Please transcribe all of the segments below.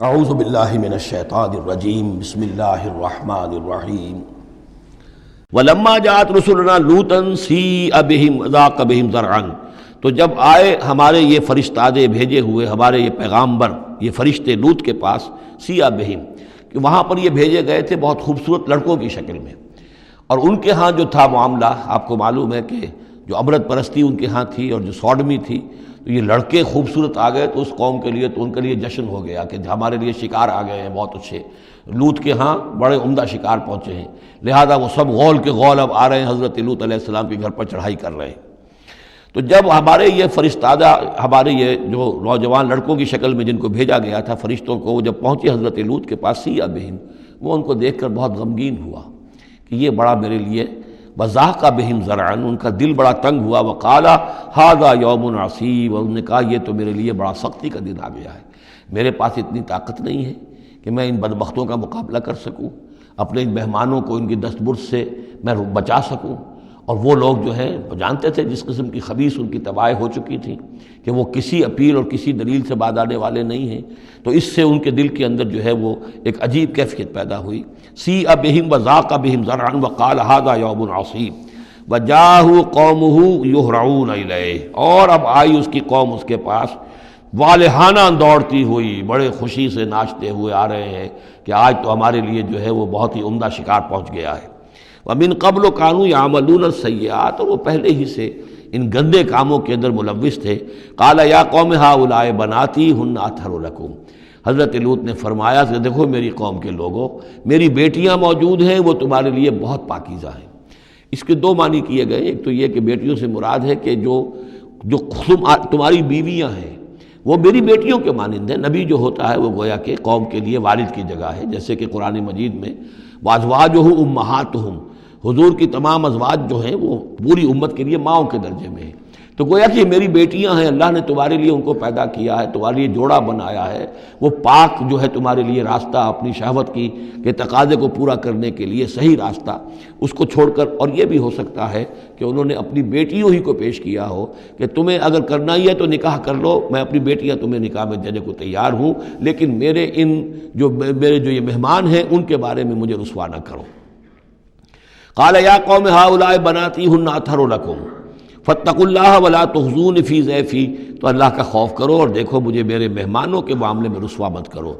اعوذ باللہ من الشیطان الرجیم بسم اللہ الرحمن الرحیم ولما جاءت رسلنا لوطا سیء بہم وضاق بہم ذرعا، تو جب آئے ہمارے یہ فرشتادے بھیجے ہوئے، ہمارے یہ پیغامبر، یہ فرشتے لوط کے پاس، سیء بہم کہ وہاں پر یہ بھیجے گئے تھے بہت خوبصورت لڑکوں کی شکل میں، اور ان کے ہاں جو تھا معاملہ آپ کو معلوم ہے کہ جو امرت پرستی ان کے ہاں تھی اور جو سوڈمی تھی، تو یہ لڑکے خوبصورت آ گئے تو اس قوم کے لیے، تو ان کے لیے جشن ہو گیا کہ ہمارے لیے شکار آ گئے ہیں بہت اچھے، لوط کے ہاں بڑے عمدہ شکار پہنچے ہیں، لہذا وہ سب غول کے غول اب آ رہے ہیں حضرت لوط علیہ السلام کے گھر پر چڑھائی کر رہے ہیں۔ تو جب ہمارے یہ فرشتادہ، ہمارے یہ جو نوجوان لڑکوں کی شکل میں جن کو بھیجا گیا تھا فرشتوں کو، وہ جب پہنچے حضرت لوط کے پاس، سیء بہم، وہ ان کو دیکھ کر بہت غمگین ہوا کہ یہ بڑا میرے لیے، وضاق بہم ذرعا، ان کا دل بڑا تنگ ہوا، وقال ھذا یوم عصیب، اور انہوں نے کہا یہ تو میرے لیے بڑا سختی کا دن آ گیا ہے، میرے پاس اتنی طاقت نہیں ہے کہ میں ان بدبختوں کا مقابلہ کر سکوں، اپنے ان مہمانوں کو ان کی دستبرد سے میں بچا سکوں۔ اور وہ لوگ جو ہیں وہ جانتے تھے جس قسم کی خبیث ان کی تباہی ہو چکی تھی کہ وہ کسی اپیل اور کسی دلیل سے باز آنے والے نہیں ہیں، تو اس سے ان کے دل کے اندر جو ہے وہ ایک عجیب کیفیت پیدا ہوئی۔ سیء بہم وضاق بہم ذرعا وقال ھذا یوم عصیب وجاءہ قومہ یہرعون الیہ، اور اب آئی اس کی قوم اس کے پاس والہانہ دوڑتی ہوئی، بڑے خوشی سے ناچتے ہوئے آ رہے ہیں کہ آج تو ہمارے لیے جو ہے وہ بہت ہی عمدہ شکار پہنچ گیا ہے۔ وَمِن قَبْلُ كَانُوا يَعْمَلُونَ السَّيِّئَاتِ، اور وہ پہلے ہی سے ان گندے کاموں کے اندر ملوث تھے۔ قَالَ يَا قَوْمِ هَؤُلَاءِ بَنَاتِي هُنَّ أَطْهَرُ لَكُمْ، حضرت لوط نے فرمایا کہ دیکھو میری قوم کے لوگوں، میری بیٹیاں موجود ہیں، وہ تمہارے لیے بہت پاکیزہ ہیں۔ اس کے دو معنی کیے گئے، ایک تو یہ کہ بیٹیوں سے مراد ہے کہ جو تمہاری بیویاں ہیں وہ میری بیٹیوں کے مانند ہیں۔ نبی جو ہوتا ہے وہ گویا کہ قوم کے لیے والد کی جگہ ہے، جیسے کہ قرآن مجید میں وَأَزْوَاجُهُ أُمَّهَاتُهُمْ، حضور کی تمام ازواج جو ہیں وہ پوری امت کے لیے ماؤں کے درجے میں ہیں، تو گویا کہ یہ میری بیٹیاں ہیں، اللہ نے تمہارے لیے ان کو پیدا کیا ہے، تمہارے لیے جوڑا بنایا ہے، وہ پاک جو ہے تمہارے لیے راستہ اپنی شہوت کی کے تقاضے کو پورا کرنے کے لیے صحیح راستہ اس کو چھوڑ کر، اور یہ بھی ہو سکتا ہے کہ انہوں نے اپنی بیٹیوں ہی کو پیش کیا ہو کہ تمہیں اگر کرنا ہی ہے تو نکاح کر لو، میں اپنی بیٹیاں تمہیں نکاح میں دینے کو تیار ہوں، لیکن میرے جو یہ مہمان ہیں ان کے بارے میں مجھے رسوا نہ کرو۔ قال یا قوم هؤلاء بناتی هن اطہر لکم فاتقوا اللہ ولا تخزون فی ضیفی، تو اللہ کا خوف کرو اور دیکھو مجھے میرے مہمانوں کے معاملے میں رسوا مت کرو۔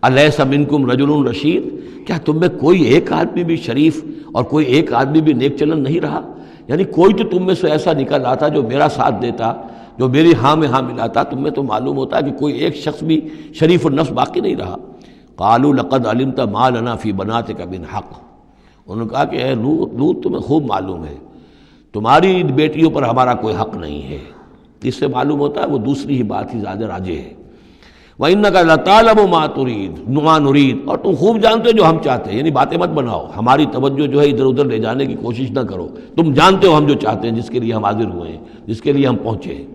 الیس منکم رجل رشید، کیا تم میں کوئی ایک آدمی بھی شریف اور کوئی ایک آدمی بھی نیک چلن نہیں رہا؟ یعنی کوئی تو تم میں سے ایسا نکل آتا جو میرا ساتھ دیتا، جو میری ہاں میں ہاں ملاتا، تم میں تو معلوم ہوتا ہے کہ کوئی ایک شخص بھی شریف النفس باقی نہیں رہا۔ قالوا لقد علمت ما لنا فی بناتک من حق، انہوں نے کہا کہ اے لوط تمہیں خوب معلوم ہے تمہاری بیٹیوں پر ہمارا کوئی حق نہیں ہے۔ اس سے معلوم ہوتا ہے وہ دوسری ہی بات ہی زیادہ راجح ہے۔ وَإِنَّكَ لَتَعْلَمُ مَا نُرِيدُ، اور تم خوب جانتے ہو جو ہم چاہتے ہیں، یعنی باتیں مت بناؤ، ہماری توجہ جو ہے ادھر ادھر لے جانے کی کوشش نہ کرو، تم جانتے ہو ہم جو چاہتے ہیں، جس کے لیے ہم حاضر ہوئے ہیں، جس کے لیے ہم پہنچے ہیں۔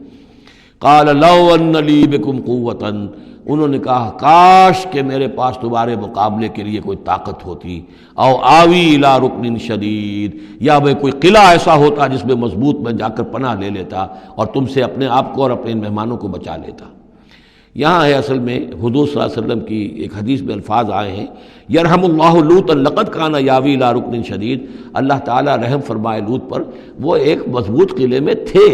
قَالَ لَوْ أَنَّ لِي بِكُمْ قُوَّةً، انہوں نے کہا کاش کہ میرے پاس تمہارے مقابلے کے لیے کوئی طاقت ہوتی، او آوی الی رکن شدید، یا میں کوئی قلعہ ایسا ہوتا جس میں مضبوط میں جا کر پناہ لے لیتا اور تم سے اپنے آپ کو اور اپنے مہمانوں کو بچا لیتا۔ یہاں ہے اصل میں حضور صلی اللہ علیہ وسلم کی ایک حدیث میں الفاظ آئے ہیں، یرحم اللہ لوطا لقد کان یاوی الی رکن شدید، اللہ تعالیٰ رحم فرمائے لوط پر، وہ ایک مضبوط قلعے میں تھے،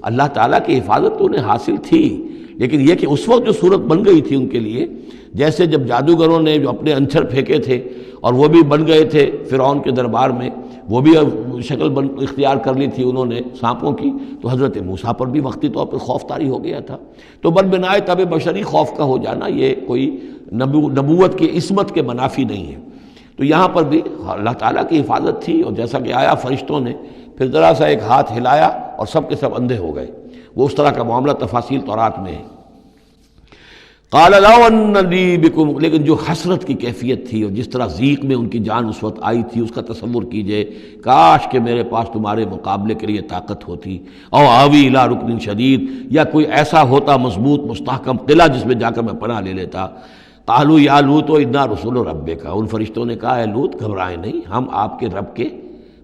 اللہ تعالیٰ کی حفاظت تو انہیں حاصل تھی، لیکن یہ کہ اس وقت جو صورت بن گئی تھی ان کے لیے، جیسے جب جادوگروں نے جو اپنے انچھر پھینکے تھے اور وہ بھی بن گئے تھے فرعون کے دربار میں، وہ بھی شکل اختیار کر لی تھی انہوں نے سانپوں کی، تو حضرت موسیٰ پر بھی وقتی طور پر خوف طاری ہو گیا تھا۔ تو بنائے طب بشری خوف کا ہو جانا یہ کوئی نبوت کی عصمت کے منافی نہیں ہے۔ تو یہاں پر بھی اللہ تعالیٰ کی حفاظت تھی، اور جیسا کہ آیا فرشتوں نے پھر ذرا سا ایک ہاتھ ہلایا اور سب کے سب اندھے ہو گئے، وہ اس طرح کا معاملہ تفاصیل تورات میں ہے۔ قال لو ان لی بکم، لیکن جو حسرت کی کیفیت تھی اور جس طرح ضیق میں ان کی جان اس وقت آئی تھی، اس کا تصور کیجئے، کاش کہ میرے پاس تمہارے مقابلے کے لیے طاقت ہوتی، او آوی الی رکن شدید، یا کوئی ایسا ہوتا مضبوط مستحکم قلعہ جس میں جا کر میں پناہ لے لیتا۔ قالوا یا لوط انا رسول ربک، ان فرشتوں نے کہا اے لوط گھبرائیں نہیں، ہم آپ کے رب کے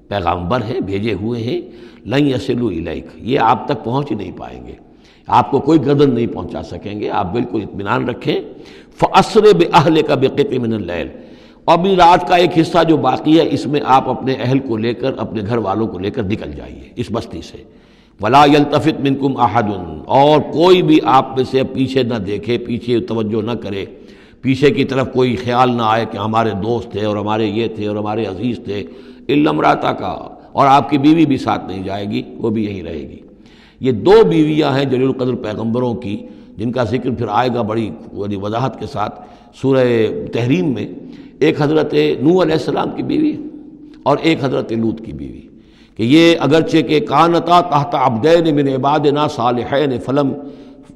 پیغامبر ہیں، بھیجے ہوئے ہیں، لن یصلوا الیک، یہ آپ تک پہنچ ہی نہیں پائیں گے، آپ کو کوئی گردن نہیں پہنچا سکیں گے، آپ بالکل اطمینان رکھیں۔ فَأَسْرِ بِأَهْلِكَ بِقِطْعٍ مِّنَ اللَّيْلِ، اور بھی رات کا ایک حصہ جو باقی ہے اس میں آپ اپنے اہل کو لے کر، اپنے گھر والوں کو لے کر نکل جائیے اس بستی سے۔ وَلَا يَلْتَفِتْ مِنْكُمْ أَحَدٌ، اور کوئی بھی آپ میں سے پیچھے نہ دیکھے، پیچھے توجہ نہ کرے، پیچھے کی طرف کوئی خیال نہ آئے کہ ہمارے دوست تھے اور ہمارے یہ تھے اور ہمارے عزیز تھے، إِلَّا امْرَأَتَكَ، اور آپ کی بیوی بھی ساتھ نہیں جائے گی، وہ بھی یہیں رہے گی۔ یہ دو بیویاں ہیں جلیل القدر پیغمبروں کی، جن کا ذکر پھر آئے گا بڑی وضاحت کے ساتھ سورہ تحریم میں۔ ایک حضرت نوح علیہ السلام کی بیوی اور ایک حضرت لوط کی بیوی، کہ یہ اگرچہ کہ کانتا تحت عبدین من عبادنا صالحین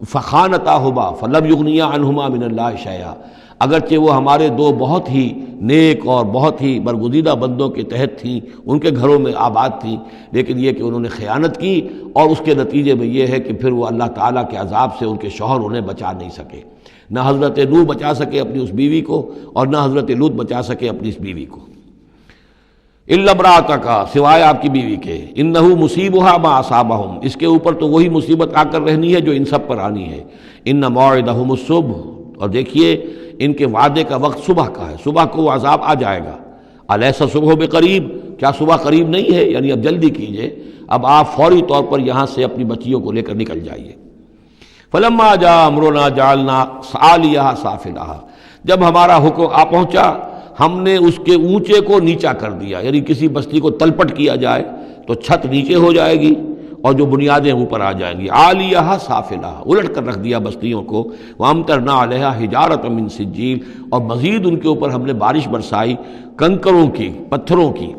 فخانتاہما فلم یغنیا عنہما من اللہ شیئا، اگرچہ وہ ہمارے دو بہت ہی نیک اور بہت ہی برگزیدہ بندوں کے تحت تھیں، ان کے گھروں میں آباد تھیں، لیکن یہ کہ انہوں نے خیانت کی، اور اس کے نتیجے میں یہ ہے کہ پھر وہ اللہ تعالیٰ کے عذاب سے ان کے شوہر انہیں بچا نہیں سکے۔ نہ حضرت نوح بچا سکے اپنی اس بیوی کو، اور نہ حضرت لوط بچا سکے اپنی اس بیوی کو۔ الا امرأتک، سوائے آپ کی بیوی کے، انہ مصیبھا ما اصابہم، اس کے اوپر تو وہی مصیبت آ کر رہنی ہے جو ان سب پر آنی ہے۔ ان موعدہم الصبح، اور دیکھیے ان کے وعدے کا وقت صبح کا ہے، صبح کو وہ عذاب آ جائے گا۔ الیس الصبح بقریب، کیا صبح قریب نہیں ہے؟ یعنی اب جلدی کیجئے، اب آپ فوری طور پر یہاں سے اپنی بچیوں کو لے کر نکل جائیے۔ فلما جاء امرنا جعلنا عالیہا سافلہا، جب ہمارا حکم آ پہنچا ہم نے اس کے اونچے کو نیچا کر دیا، یعنی کسی بستی کو تلپٹ کیا جائے تو چھت نیچے ہو جائے گی اور جو بنیادیں اوپر آ جائیں گی۔ عالیہا سافلہا، الٹ کر رکھ دیا بستیوں کو۔ وامطرنا علیہا حجارۃ من سجیل، اور مزید ان کے اوپر ہم نے بارش برسائی کنکروں کی، پتھروں کی،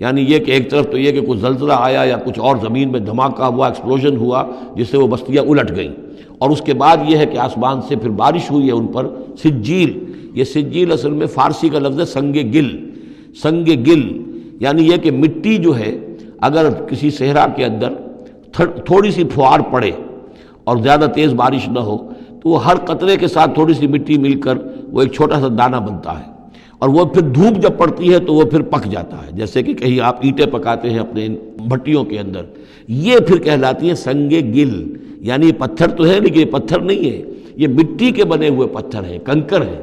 یعنی یہ کہ ایک طرف تو یہ کہ کچھ زلزلہ آیا یا کچھ اور زمین میں دھماکہ ہوا، ایکسپلوژن ہوا جس سے وہ بستیاں الٹ گئیں، اور اس کے بعد یہ ہے کہ آسمان سے پھر بارش ہوئی ہے ان پر سجیل۔ یہ سجیل اصل میں فارسی کا لفظ ہے سنگ گل، سنگ گل یعنی یہ کہ مٹی جو ہے اگر کسی صحرا کے اندر تھوڑی سی پھوار پڑے اور زیادہ تیز بارش نہ ہو تو وہ ہر قطرے کے ساتھ تھوڑی سی مٹی مل کر وہ ایک چھوٹا سا دانہ بنتا ہے، اور وہ پھر دھوپ جب پڑتی ہے تو وہ پھر پک جاتا ہے، جیسے کہ کہیں آپ اینٹیں پکاتے ہیں اپنے بھٹیوں کے اندر، یہ پھر کہلاتی ہے سنگ گل، یعنی یہ پتھر تو ہے لیکن یہ پتھر نہیں ہے، یہ مٹی کے بنے ہوئے پتھر ہیں، کنکر ہیں۔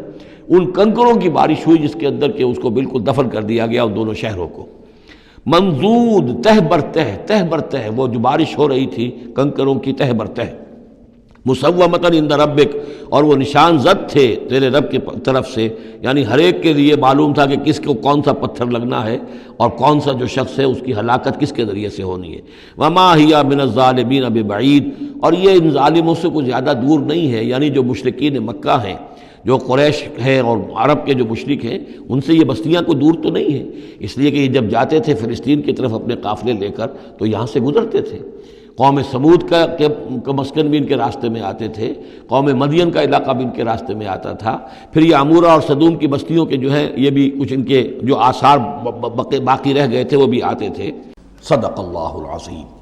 ان کنکروں کی بارش ہوئی جس کے اندر کہ اس کو بالکل دفن کر دیا گیا ان دونوں شہروں کو۔ منضود، تہ بر تہ، تہ بر تہ، وہ جو بارش ہو رہی تھی کنکروں کی تہ بر تہ۔ مسومۃ عند ربک، اور وہ نشان زد تھے تیرے رب کی طرف سے، یعنی ہر ایک کے لیے معلوم تھا کہ کس کو کون سا پتھر لگنا ہے اور کون سا جو شخص ہے اس کی ہلاکت کس کے ذریعے سے ہونی ہے۔ وما ہی من الظالمین ببعید، اور یہ ان ظالموں سے کچھ زیادہ دور نہیں ہے، یعنی جو مشرکین مکہ ہیں، جو قریش ہیں اور عرب کے جو مشرک ہیں، ان سے یہ بستیاں کو دور تو نہیں ہیں، اس لیے کہ یہ جب جاتے تھے فلسطین کی طرف اپنے قافلے لے کر تو یہاں سے گزرتے تھے۔ قوم سمود کا مسکن بھی ان کے راستے میں آتے تھے، قوم مدین کا علاقہ بھی ان کے راستے میں آتا تھا، پھر یہ عمورہ اور صدوم کی بستیوں کے جو ہے یہ بھی کچھ ان کے جو آثار باقی رہ گئے تھے وہ بھی آتے تھے۔ صدق اللہ العظیم۔